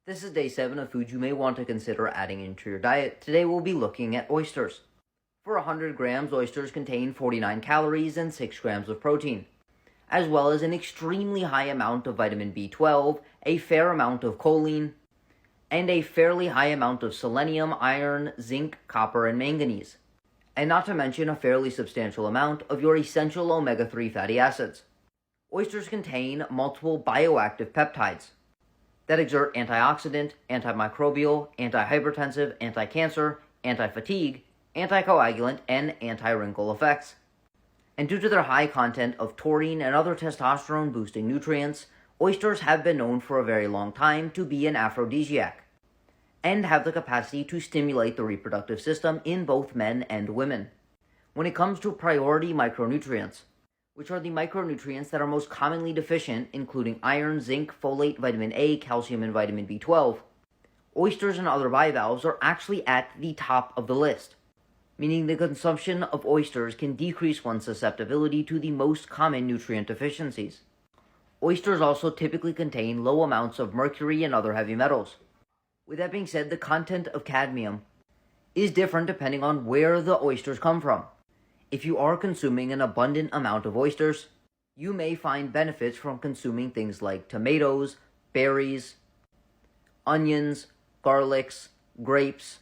This is day 7 of foods you may want to consider adding into your diet. Today we'll be looking at oysters. For 100 grams, oysters contain 49 calories and 6 grams of protein, as well as an extremely high amount of vitamin B12, a fair amount of choline, and a fairly high amount of selenium, iron, zinc, copper, and manganese, and not to mention a fairly substantial amount of your essential omega-3 fatty acids. Oysters contain multiple bioactive peptides that exert antioxidant, antimicrobial, antihypertensive, anti-cancer, anti-fatigue, anticoagulant, and anti-wrinkle effects. And due to their high content of taurine and other testosterone-boosting nutrients, oysters have been known for a very long time to be an aphrodisiac and have the capacity to stimulate the reproductive system in both men and women. When it comes to priority micronutrients, which are the micronutrients that are most commonly deficient, including iron, zinc, folate, vitamin A, calcium, and vitamin B12, oysters and other bivalves are actually at the top of the list, meaning the consumption of oysters can decrease one's susceptibility to the most common nutrient deficiencies. Oysters also typically contain low amounts of mercury and other heavy metals. With that being said, the content of cadmium is different depending on where the oysters come from. If you are consuming an abundant amount of oysters, you may find benefits from consuming things like tomatoes, berries, onions, garlics, grapes,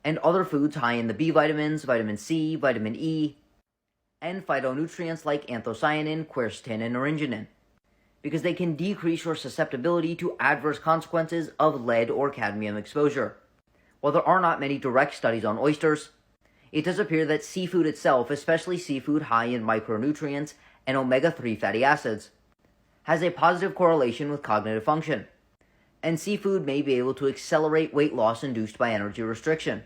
and other foods high in the B vitamins, vitamin C, vitamin E, and phytonutrients like anthocyanin, quercetin, and orangenin, because they can decrease your susceptibility to adverse consequences of lead or cadmium exposure. While there are not many direct studies on oysters, it does appear that seafood itself, especially seafood high in micronutrients and omega-3 fatty acids, has a positive correlation with cognitive function, and seafood may be able to accelerate weight loss induced by energy restriction,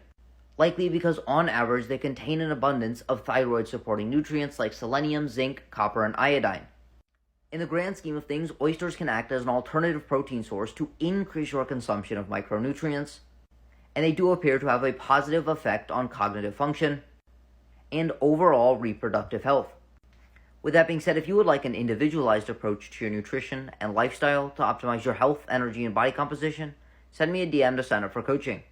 likely because on average they contain an abundance of thyroid-supporting nutrients like selenium, zinc, copper, and iodine. In the grand scheme of things, oysters can act as an alternative protein source to increase your consumption of micronutrients, and they do appear to have a positive effect on cognitive function and overall reproductive health. With that being said, if you would like an individualized approach to your nutrition and lifestyle to optimize your health, energy, and body composition, send me a DM to sign up for coaching.